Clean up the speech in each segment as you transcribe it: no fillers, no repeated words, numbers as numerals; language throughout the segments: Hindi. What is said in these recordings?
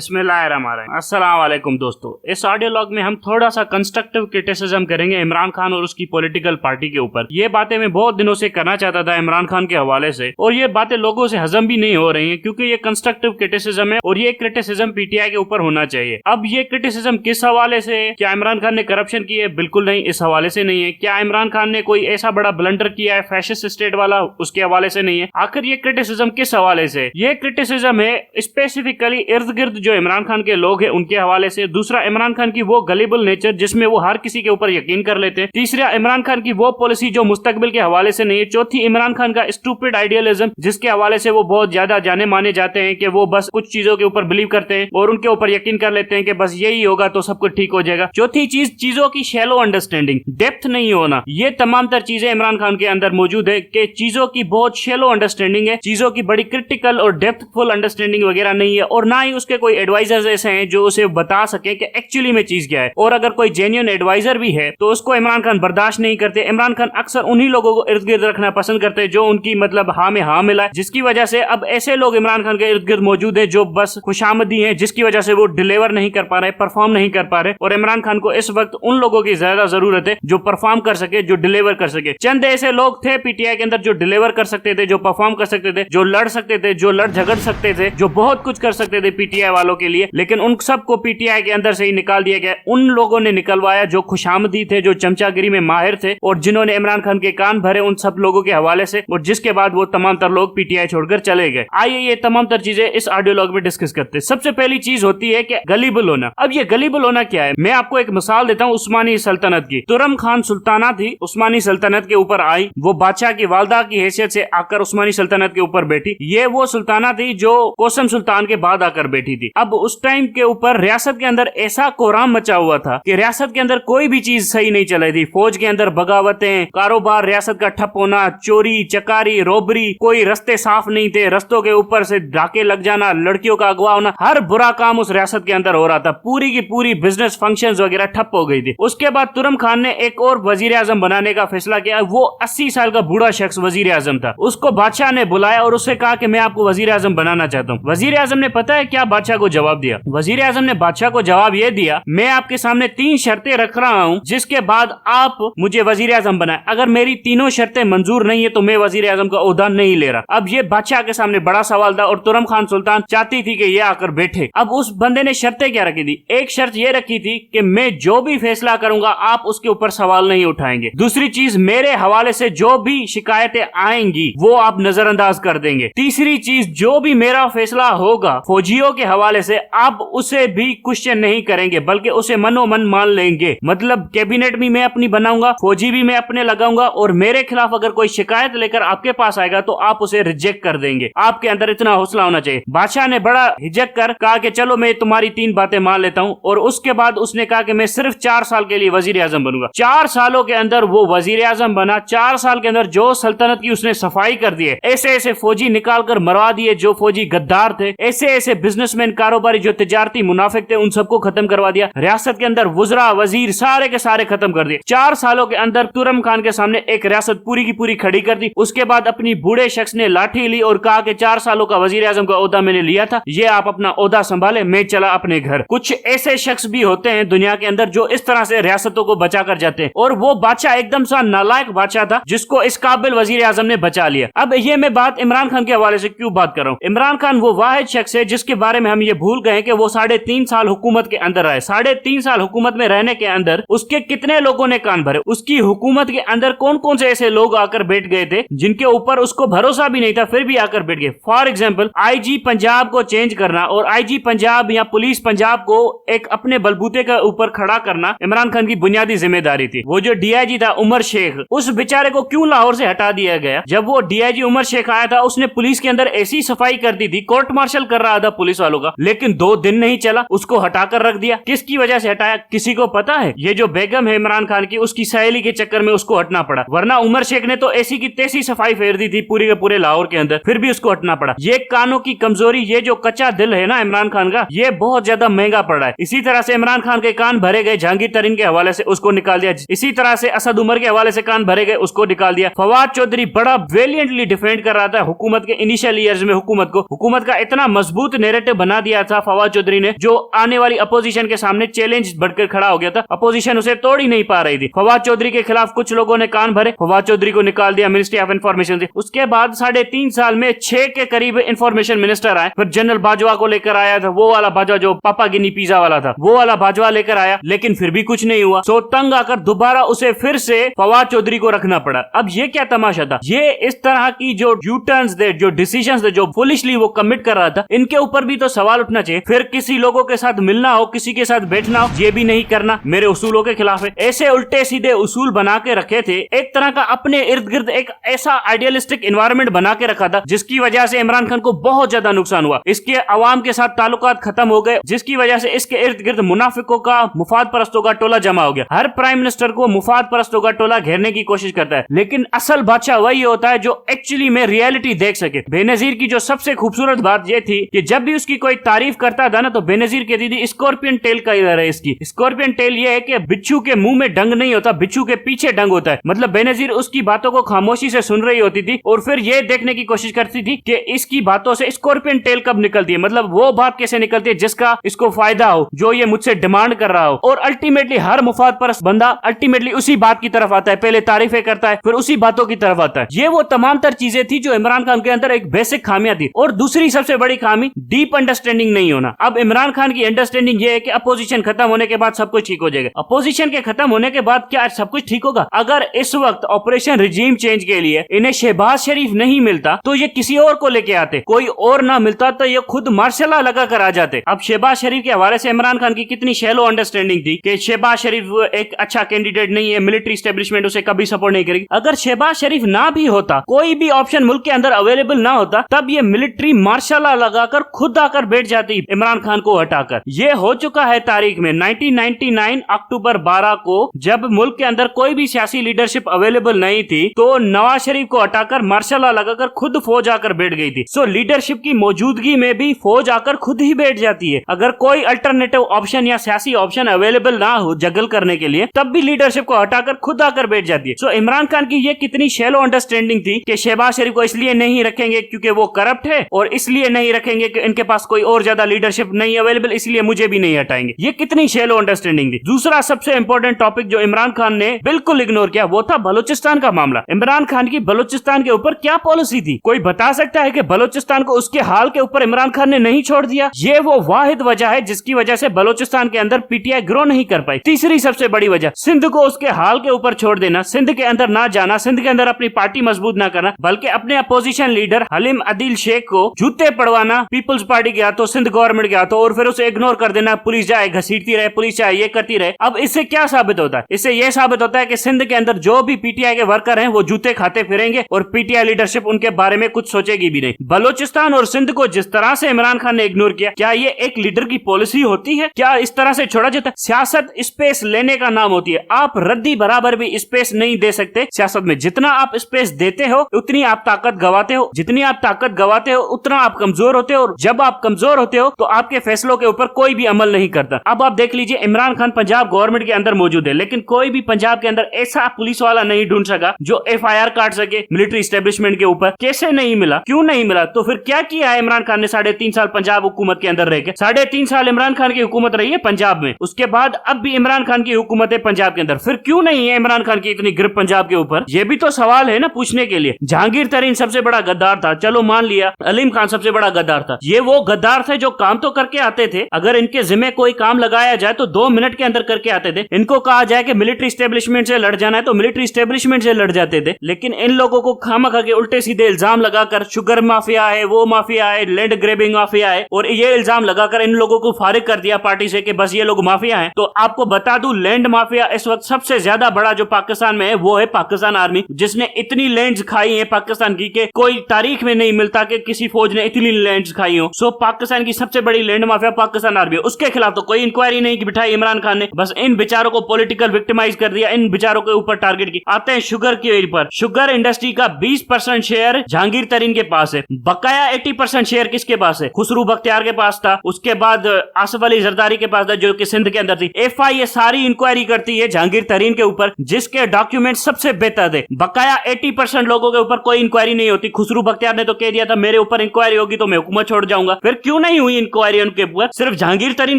बिस्मिल्लाहिर्रहमानिर्रहीम। अस्सलाम वालेकुम दोस्तों, इस ऑडियो लॉग में हम थोड़ा सा कंस्ट्रक्टिव क्रिटिसिज्म करेंगे इमरान खान और उसकी पॉलिटिकल पार्टी के ऊपर। ये बातें मैं बहुत दिनों से करना चाहता था इमरान खान के हवाले से, और ये बातें लोगों से हजम भी नहीं हो रही हैं क्योंकि ये कंस्ट्रक्टिव क्रिटिसिज्म है और ये क्रिटिसिज्म पीटीआई के ऊपर होना चाहिए। अब ये क्रिटिसिज्म किस हवाले से है? क्या इमरान खान ने करप्शन की है? बिल्कुल नहीं, इस हवाले से नहीं है। क्या इमरान खान ने कोई ऐसा बड़ा ब्लंडर किया है फैशिस्ट स्टेट वाला? उसके हवाले से नहीं है। आखिर ये क्रिटिसिज्म किस हवाले से? ये क्रिटिसिज्म है स्पेसिफिकली इर्द गिर्द जो इमरान खान के लोग हैं उनके हवाले से। दूसरा, इमरान खान की वो गलीबल नेचर जिसमें वो हर किसी के ऊपर यकीन कर लेते हैं। तीसरा, इमरान खान की वो पॉलिसी जो मुस्तकबिल के हवाले से नहीं है। चौथी, इमरान खान का स्टूपिड आइडियलिज्म जिसके हवाले से वो बहुत ज्यादा जाने माने जाते हैं कि वो बस कुछ चीजों के ऊपर बिलीव करते हैं और उनके ऊपर यकीन कर लेते हैं कि बस यही होगा तो सब कुछ ठीक हो जाएगा। चौथी चीज, चीजों की शैलो अंडरस्टैंडिंग, डेप्थ नहीं होना। ये तमाम तर चीजें इमरान खान के अंदर मौजूद है कि चीजों की बहुत शैलो अंडरस्टैंडिंग है, चीजों की बड़ी क्रिटिकल और डेप्थफुल अंडरस्टैंडिंग वगैरह नहीं है, और ना ही उसके कोई एडवाइजर्स ऐसे हैं जो उसे बता सके कि एक्चुअली में चीज क्या है। और अगर कोई जेन्युइन एडवाइजर भी है तो उसको इमरान खान बर्दाश्त नहीं करते। इमरान खान अक्सर उन्हीं लोगों को इर्द गिर्द रखना पसंद करते हैं जो उनकी मतलब हाँ में हाँ मिला है, जिसकी वजह से अब ऐसे लोग इमरान खान के इर्द गिर्द मौजूद है जो बस खुशामदी है, जिसकी वजह से वो डिलीवर नहीं कर पा रहे, परफॉर्म नहीं कर पा रहे। और इमरान खान को इस वक्त उन लोगों की ज्यादा जरूरत है जो परफॉर्म कर सके, जो डिलीवर कर सके। चंद ऐसे लोग थे पीटीआई के अंदर जो डिलीवर कर सकते थे, जो परफॉर्म कर सकते थे, जो लड़ सकते थे, जो लड़ झगड़ सकते थे, जो बहुत कुछ कर सकते थे पीटीआई वालों के लिए, लेकिन उन सबको पीटीआई के अंदर से ही निकाल दिया गया। उन लोगों ने निकलवाया जो खुशामदी थे, जो चमचागिरी में माहिर थे और जिन्होंने इमरान खान के कान भरे उन सब लोगों के हवाले से, और जिसके बाद वो तमाम तर लोग पीटीआई छोड़कर चले गए। आइए ये तमाम तर चीजें इस ऑडियो लॉग में डिस्कस करते हैं। सबसे पहली चीज होती है कि गलीबल होना। अब ये गलीबल होना क्या है? मैं आपको एक मिसाल देता हूँ उस्मानी सल्तनत की। तुरम खान सुल्ताना थी, उस्मानी सल्तनत के ऊपर आई, वो बादशाह की वालदा की हैसियत से आकर उस्मानी सल्तनत के ऊपर बैठी। ये वो सुल्ताना थी जो कोसम सुल्तान के बाद आकर बैठी थी। अब उस टाइम के ऊपर रियासत के अंदर ऐसा कोहराम मचा हुआ था कि रियासत के अंदर कोई भी चीज सही नहीं चल रही थी। फौज के अंदर बगावतें, कारोबार रियासत का ठप होना, चोरी चकारी रोबरी, कोई रास्ते साफ नहीं थे, रस्तों के ऊपर से डाके लग जाना, लड़कियों का अगवा होना, हर बुरा काम उस रियासत के अंदर हो रहा था। पूरी की पूरी बिजनेस फंक्शंस वगैरह ठप हो गई थी। उसके बाद तुरम खान ने एक और वजीर आजम बनाने का फैसला किया। वो 80 साल का बूढ़ा शख्स वजीर आजम था। उसको बादशाह ने बुलाया और उससे कहा कि मैं आपको वजीर आजम बनाना चाहता हूँ। वजीर आजम ने पता है क्या बादशाह को जवाब दिया? वजीर आजम ने बादशाह को जवाब यह दिया, मैं आपके सामने 3 शर्तें रख रहा हूँ जिसके बाद आप मुझे वजीर आजम बनाए। अगर मेरी तीनों शर्तें मंजूर नहीं है तो मैं वजीर आजम का ओहदा नहीं ले रहा। अब ये बादशाह के सामने बड़ा सवाल था और तुरम खान सुल्तान चाहती थी कि ये आकर बैठे। अब उस बंदे ने शर्तें क्या रखी थी? एक शर्त ये रखी थी कि मैं जो भी फैसला करूंगा आप उसके ऊपर सवाल नहीं उठाएंगे। दूसरी चीज, मेरे हवाले से जो भी शिकायतें आएंगी वो आप नजरअंदाज कर देंगे। तीसरी चीज, जो भी मेरा फैसला होगा फौजियों के हवाले से आप उसे भी क्वेश्चन नहीं करेंगे बल्कि उसे मनोमन मान लेंगे। मतलब कैबिनेट भी मैं अपनी बनाऊंगा, फौजी भी मैं अपने लगाऊंगा, और मेरे खिलाफ अगर कोई शिकायत लेकर आपके पास आएगा तो आप उसे रिजेक्ट कर देंगे। आपके अंदर इतना हौसला होना चाहिए। बादशाह ने बड़ा हिचक कर कहा कि चलो मैं तुम्हारी 3 बातें मान लेता हूं, और उसके बाद उसने कहा कि मैं सिर्फ 4 साल के लिए वजीर आजम बनूंगा। 4 सालों के अंदर वो वजीर आजम बना। 4 साल के अंदर जो सल्तनत की उसने सफाई कर दी है, ऐसे ऐसे फौजी निकाल कर मरवा दिए जो फौजी गद्दार थे, ऐसे ऐसे बिजनेसमैन कारोबारी जो तिजारती मुनाफिक थे उन सबको खत्म करवा दिया। रियासत के अंदर वुजरा वजीर सारे के सारे खत्म कर दिए। 4 सालों के अंदर तुरम खान के सामने एक रियासत पूरी की पूरी खड़ी कर दी। उसके बाद अपनी बूढ़े शख्स ने लाठी ली और कहा कि 4 सालों का वजीर आजम का ओहदा मैंने लिया था, ये आप अपना ओहदा संभाले, मैं चला अपने घर। कुछ ऐसे शख्स भी होते हैं दुनिया के अंदर जो इस तरह से रियासतों को बचा कर जाते हैं, और वो बादशाह एकदम सा नालायक बादशाह था जिसको इस काबिल वजीर आजम ने बचा लिया। अब ये मैं बात इमरान खान के हवाले से क्यों बात कर रहा हूँ? इमरान खान वो वाहिद शख्स है जिसके बारे में हम ये भूल गए कि वो 3.5 साल हुकूमत के अंदर रहे। 3.5 साल हुकूमत में रहने के अंदर उसके कितने लोगों ने कान भरे? उसकी हुकूमत के अंदर कौन कौन से ऐसे लोग आकर बैठ गए थे जिनके ऊपर उसको भरोसा भी नहीं था फिर भी आकर बैठ गए? फॉर एग्जाम्पल, आईजी पंजाब को चेंज करना और आईजी पंजाब या पुलिस पंजाब को एक अपने बलबूते के ऊपर खड़ा करना इमरान खान की बुनियादी जिम्मेदारी थी। वो जो डीआईजी था उमर शेख, उस बेचारे को क्यों लाहौर से हटा दिया गया? जब वो डीआईजी उमर शेख आया था उसने पुलिस के अंदर ऐसी सफाई कर दी थी, कोर्ट मार्शल कर रहा था पुलिस वालों का, लेकिन 2 दिन नहीं चला, उसको हटाकर रख दिया। किसकी वजह से हटाया किसी को पता है? ये जो बेगम है इमरान खान की, उसकी सहेली के चक्कर में उसको हटना पड़ा, वरना उमर शेख ने तो ऐसी की तैसी सफाई फेर दी थी पूरे के पूरे लाहौर के अंदर, फिर भी उसको हटना पड़ा। ये कानों की कमजोरी, ये जो कच्चा दिल है ना इमरान खान का, ये बहुत ज्यादा महंगा पड़ रहा है। इसी तरह से इमरान खान के कान भरे गए जहांगीर तरीन के हवाले से, उसको निकाल दिया। इसी तरह से असद उमर के हवाले से कान भरे गए, उसको निकाल दिया। फवाद चौधरी बड़ा वेलियंटली डिफेंड कर रहा था हुकूमत के इनिशियल ईयर्स में, हुकूमत का इतना मजबूत नैरेटिव बना दिया था फवाद चौधरी ने, जो आने वाली अपोजिशन के सामने चैलेंज बढ़कर खड़ा हो गया था। अपोजिशन उसे तोड़ ही नहीं पा रही थी। फवाद चौधरी के खिलाफ कुछ लोगों ने कान भरे, फवाद चौधरी को निकाल दिया मिनिस्ट्री ऑफ इंफॉर्मेशन से। उसके बाद 3.5 साल में 6 के करीब इंफॉर्मेशन मिनिस्टर आए। फिर जनरल बाजवा को लेकर आया था, वो वाला बाजवा जो पापा गिनी पिज्जा वाला था, वो वाला बाजवा लेकर आया, लेकिन फिर भी कुछ नहीं हुआ। सो तंग आकर दोबारा उसे फिर से फवाद चौधरी को रखना पड़ा। अब ये क्या तमाशा था? ये इस तरह की जो यूटर्न्स थे, जो डिसीजंस थे, जो फुलिशली वो कमिट कर रहा था, इनके ऊपर भी तो सवाल उठना चाहिए। फिर किसी लोगों के साथ मिलना हो, किसी के साथ बैठना हो, ये भी नहीं करना, मेरे उसूलों के खिलाफ है। ऐसे उल्टे सीधे उसूल बना के रखे थे, एक तरह का अपने इर्द गिर्द एक ऐसा आइडियलिस्टिक एनवायरनमेंट बना के रखा था, जिसकी वजह से इमरान खान को बहुत ज्यादा नुकसान हुआ। इसके अवाम के साथ ताल्लुकात खत्म हो गए, जिसकी वजह से इसके इर्द गिर्द मुनाफिकों का, मुफाद परस्तों का टोला जमा हो गया। हर प्राइम मिनिस्टर को मुफाद परस्तों का टोला घेरने की कोशिश करता है, लेकिन असल बादशाह वही होता है जो एक्चुअली में रियलिटी देख सके। बेनजीर की जो सबसे खूबसूरत बात यह थी कि जब भी उसकी कोई तारीफ करता था ना, तो बेनजीर कहती थी स्कॉर्पियन टेल का इधर है। इसकी स्कॉर्पियन टेल ये है कि बिच्छू के मुंह में डंग नहीं होता, बिच्छू के पीछे डंग होता है। मतलब बेनजीर उसकी बातों को खामोशी से सुन रही होती थी और फिर ये देखने की कोशिश करती थी कि इसकी बातों से स्कॉर्पियन टेल कब निकलती है, मतलब वो बात कैसे निकलती है जिसका इसको फायदा हो, जो ये मुझसे डिमांड कर रहा हो। और अल्टीमेटली हर मुफाद परस्त बंदा अल्टीमेटली उसी बात की तरफ आता है, पहले तारीफें करता है, फिर उसी बातों की तरफ आता है। ये वो तमाम तर चीजें थी जो इमरान खान के अंदर एक बेसिक खामियां थी। और दूसरी सबसे बड़ी खामी डीप अंडरस्टैंडिंग नहीं होना। अब इमरान खान की अंडरस्टैंडिंग ये है कि अपोजिशन खत्म होने के बाद सब कुछ ठीक हो जाएगा। अपोजिशन के खत्म होने के बाद क्या सब कुछ ठीक होगा? अगर इस वक्त ऑपरेशन रिजीम चेंज के लिए इन्हें शहबाज शरीफ नहीं मिलता तो ये किसी और को लेके आते, कोई और ना मिलता तो ये खुद मार्शल लॉ लगा कर आ जाते। अब शहबाज शरीफ के हवाले से इमरान खान की कितनी शैलो अंडरस्टैंडिंग थी कि शहबाज शरीफ एक अच्छा कैंडिडेट नहीं है, मिलिट्री एस्टेब्लिशमेंट उसे कभी सपोर्ट नहीं करेगी। अगर शहबाज शरीफ ना भी होता, कोई भी ऑप्शन मुल्क के अंदर अवेलेबल ना होता, तब ये मिलिट्री मार्शल लॉ लगाकर खुद आकर बैठ जाती इमरान खान को हटाकर। ये हो चुका है तारीख में 1999 अक्टूबर 12 को, जब मुल्क के अंदर कोई भी सियासी लीडरशिप अवेलेबल नहीं थी, तो नवाज शरीफ को हटाकर मार्शल लॉ लगाकर खुद फौज आकर बैठ गई थी। सो लीडरशिप की मौजूदगी में भी फौज आकर खुद ही बैठ जाती है। अगर कोई अल्टरनेटिव ऑप्शन या सियासी ऑप्शन अवेलेबल ना हो जगल करने के लिए, तब भी लीडरशिप को हटाकर खुद आकर बैठ जाती है। सो इमरान खान की ये कितनी शैलो अंडरस्टैंडिंग थी कि शहबाज शरीफ को इसलिए नहीं रखेंगे क्योंकि वो करप्ट है, और इसलिए नहीं रखेंगे कि इनके पास कोई और ज्यादा लीडरशिप नहीं अवेलेबल, इसलिए मुझे भी नहीं हटाएंगे। ये कितनी शैलो अंडरस्टैंडिंग थी। दूसरा सबसे इंपॉर्टेंट टॉपिक जो इमरान खान ने बिल्कुल इग्नोर किया, वो था बलूचिस्तान का मामला। इमरान खान की बलूचिस्तान के ऊपर क्या पॉलिसी थी? कोई बता सकता है कि बलूचिस्तान को उसके हाल के ऊपर इमरान खान ने नहीं छोड़ दिया? ये वो वाहिद वजह है जिसकी वजह से बलूचिस्तान के अंदर पीटीआई ग्रो नहीं कर पाई। तीसरी सबसे बड़ी वजह, सिंध को उसके हाल के ऊपर छोड़ देना, सिंध के अंदर ना जाना, सिंध के अंदर अपनी पार्टी मजबूत ना करना, बल्कि अपने अपोजिशन लीडर हलीम अदील शेख को जूते पड़वाना, पीपल्स पार्टी के हाथों, सिंध गवर्नमेंट के हाथों, और फिर उसे इग्नोर कर देना। पुलिस जाए घसीटती रहे, पुलिस चाहे ये करती रहे। अब इससे क्या साबित होता है? इससे यह साबित होता है कि सिंध के अंदर जो भी पीटीआई के वर्कर हैं वो जूते खाते फिरेंगे और पीटीआई लीडरशिप उनके बारे में कुछ सोचेगी भी नहीं। बलूचिस्तान और सिंध को जिस तरह से इमरान खान ने इग्नोर किया, क्या ये एक लीडर की पॉलिसी होती है? क्या इस तरह से छोड़ा जाता है? सियासत स्पेस लेने का नाम होती है। आप रद्दी बराबर भी स्पेस नहीं दे सकते सियासत में। जितना आप स्पेस देते हो उतनी आप ताकत गवाते हो, जितनी आप ताकत गवाते हो उतना आप कमजोर होते हो, और जब आप कमजोर होते हो तो आपके फैसलों के ऊपर कोई भी अमल नहीं करता। अब आप देख लीजिए, इमरान खान पंजाब गवर्नमेंट के अंदर मौजूद है, लेकिन कोई भी पंजाब के अंदर ऐसा पुलिस वाला नहीं ढूंढ सका जो एफआईआर काट सके मिलिट्री एस्टेब्लिशमेंट के ऊपर। कैसे नहीं मिला? क्यों नहीं मिला? तो फिर क्या किया है इमरान खान ने 3.5 साल पंजाब हुकूमत के अंदर रह के? 3.5 साल इमरान खान की हुकूमत रही है पंजाब में, उसके बाद अब भी इमरान खान की हुकूमत है पंजाब के अंदर। फिर क्यों नहीं है इमरान खान की इतनी ग्रिप पंजाब के ऊपर? ये भी तो सवाल है ना पूछने के लिए। जहांगीर तरीन सबसे बड़ा गद्दार था, चलो मान लिया। अलीम खान सबसे बड़ा गद्दार था। ये वो गद्दार थे जो काम तो करके आते थे, अगर इनके जिम्मे कोई काम लगाया जाए तो 2 मिनट के अंदर करके आते थे। इनको कहा जाए कि मिलिट्री एस्टेब्लिशमेंट से लड़ जाना है तो मिलिट्री एस्टेब्लिशमेंट से लड़ जाते थे। लेकिन इन लोगों को खामखा के उल्टे सीधे इल्जाम लगाकर शुगर माफिया है, वो माफिया है, लैंड ग्रेबिंग माफिया है, और ये इल्जाम लगाकर इन लोगों को फारिग कर दिया पार्टी से कि बस ये लोग माफिया हैं। तो आपको बता दूं, लैंड माफिया इस वक्त सबसे ज्यादा बड़ा जो पाकिस्तान में है वो है पाकिस्तान आर्मी, जिसने इतनी लैंड्स खाई है पाकिस्तान की कि कोई तारीख में नहीं मिलता कि किसी फौज ने इतनी लैंड्स खाई हो। सो पाकिस्तान की सबसे बड़ी लैंड माफिया पाकिस्तान आर्मी है। उसके खिलाफ तो कोई इंक्वायरी नहीं की बिठाई इमरान खान ने, बस इन बेचारों को पॉलिटिकल विक्टिमाइज कर दिया, इन बेचारों के ऊपर टारगेट की। आते हैं शुगर के ऊपर। शुगर इंडस्ट्री का 20% शेयर जहांगीर तरीन के पास है, बकाया 80% शेयर किसके पास है? खुसरू बख्तियार के पास था, उसके बाद आसिफ अली जरदारी के पास था जो कि सिंध के अंदर थी। एफआईए सारी इंक्वायरी करती है जहांगीर तरीन के ऊपर, जिसके डॉक्यूमेंट सबसे बेहतर थे। बकाया 80% लोगों के ऊपर कोई इंक्वायरी नहीं होती। खुसरू बख्तियार ने तो कह दिया था मेरे ऊपर इंक्वायरी होगी तो मैं हुकूमत छोड़ जाऊंगा। फिर क्यों नहीं हुई इंक्वायरी उनके ऊपर? सिर्फ जहांगीर तरीन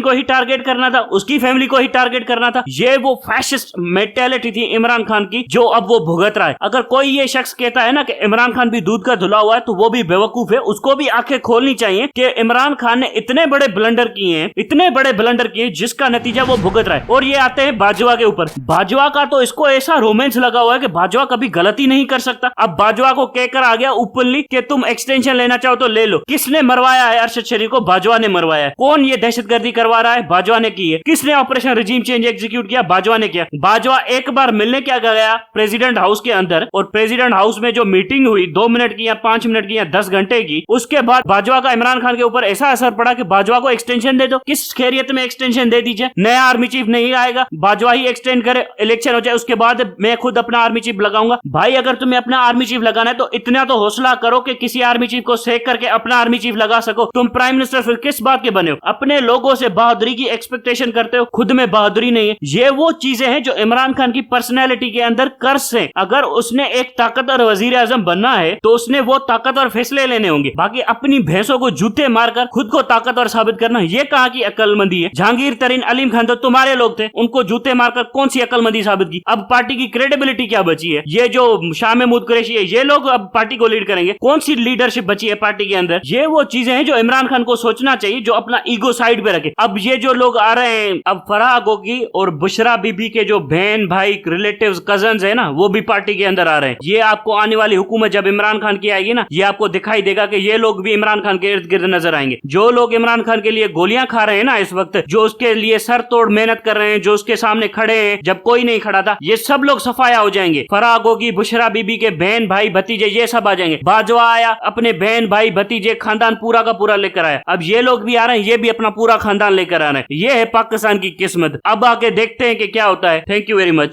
को ही टारगेट करना था, उसकी फैमिली को ही टारगेट करना था। ये वो फैशिस्ट मेंटालिटी थी इमरान खान की जो अब वो भुगत रहा है। अगर कोई ये शख्स कहता है ना कि इमरान खान भी दूध का धुला हुआ है तो वो भी बेवकूफ है। उसको भी आंखें खोलनी चाहिए कि इमरान खान ने इतने बड़े ब्लंडर किए हैं, इतने बड़े ब्लंडर किए जिसका नतीजा वो भुगत रहा है। और ये आते हैं बाजवा के ऊपर। बाजवा का तो इसको ऐसा रोमांस लगा हुआ है कि बाजवा कभी गलती नहीं कर सकता। अब बाजवा को कहकर आ गया ओपनली कि तुम एक्सटेंशन लेना चाहो तो ले लो। किसने मरवाया है अरशद शरीफ को? बाजवा ने मरवाया है। कौन ये दहशतगर्दी करवा रहा है? बाजवा ने की है। किसने ऑपरेशन रिजीम चेंज एग्जीक्यूट किया? बाजवा ने किया। बाजवा एक बार मिलने क्या गया प्रेसिडेंट हाउस के अंदर, और प्रेसिडेंट हाउस में जो मीटिंग हुई 2 मिनट की या 5 मिनट की या 10 घंटे की, उसके बाद बाजवा का इमरान खान के ऊपर ऐसा असर पड़ा कि बाजवा को एक्सटेंशन दे दो। किस खैरियत में एक्सटेंशन दे दीजिए? नया आर्मी चीफ नहीं आएगा, बाजवा ही एक्सटेंड करे, इलेक्शन हो जाए, उसके बाद मैं खुद अपना आर्मी चीफ लगाऊंगा। भाई अगर तुम्हें अपना आर्मी चीफ लगाना है तो इतना तो हौसला करो कि किसी आर्मी चीफ को सेक करके अपना आर्मी चीफ लगा सको। तुम प्राइम मिनिस्टर फिर किस बात के बने हो? अपने लोगों से बहादुरी की एक्सपेक्टेशन करते हो, खुद में बहादुरी नहीं है। ये वो चीजें हैं जो इमरान खान की पर्सनैलिटी के अंदर कर्स है। अगर उसने एक ताकतवर वजीर आजम बनना है तो उसने वो ताकतवर फैसले लेने होंगे। बाकी अपनी भैंसों को जूते मारकर खुद को ताकतवर साबित करना, ये कहां की अक्लमंदी है? जहांगीर तरीन, अलीम खान तो तुम्हारे लोग थे, उनको जूते मारकर कौन सी अक्लमंदी साबित की? अब पार्टी की क्रेडिबिलिटी क्या बची है? ये जो शाह महमूद कुरैशी है, ये लोग अब पार्टी को लीड करेंगे? कौन सी लीडरशिप बची है पार्टी के अंदर? ये वो चीजें हैं जो इमरान खान को सोचना चाहिए, जो अपना ईगो साइड पे रखे। अब ये जो लोग आ रहे हैं, अब फराह गोगी और बुशरा बीबी के जो बहन भाई रिलेटिव्स कजन्स है ना, वो भी पार्टी के अंदर आ रहे हैं। ये आपको आने वाली हुकूमत जब इमरान खान की आएगी ना, ये आपको दिखाई देगा कि ये लोग भी इमरान खान के इर्द गिर्द नजर आएंगे। जो लोग इमरान खान के लिए गोलियां खा रहे हैं ना इस वक्त, जो उसके लिए सर तोड़ मेहनत कर रहे हैं, जो उसके सामने खड़े हैं जब कोई नहीं खड़ा था, ये सब लोग सफाया हो जाएंगे। फराह गोगी, बुशरा बीबी के बहन भाई भतीजे, ये सब आ जाएंगे। बाजवा आया, अपने बहन भाई भतीजे खानदान पूरा का पूरा लेकर आया। अब ये लोग भी आ रहे हैं, ये भी अपना पूरा खानदान लेकर आ रहे हैं। ये है पाकिस्तान की किस्मत। अब आके देखते हैं कि क्या होता है। Thank you very much.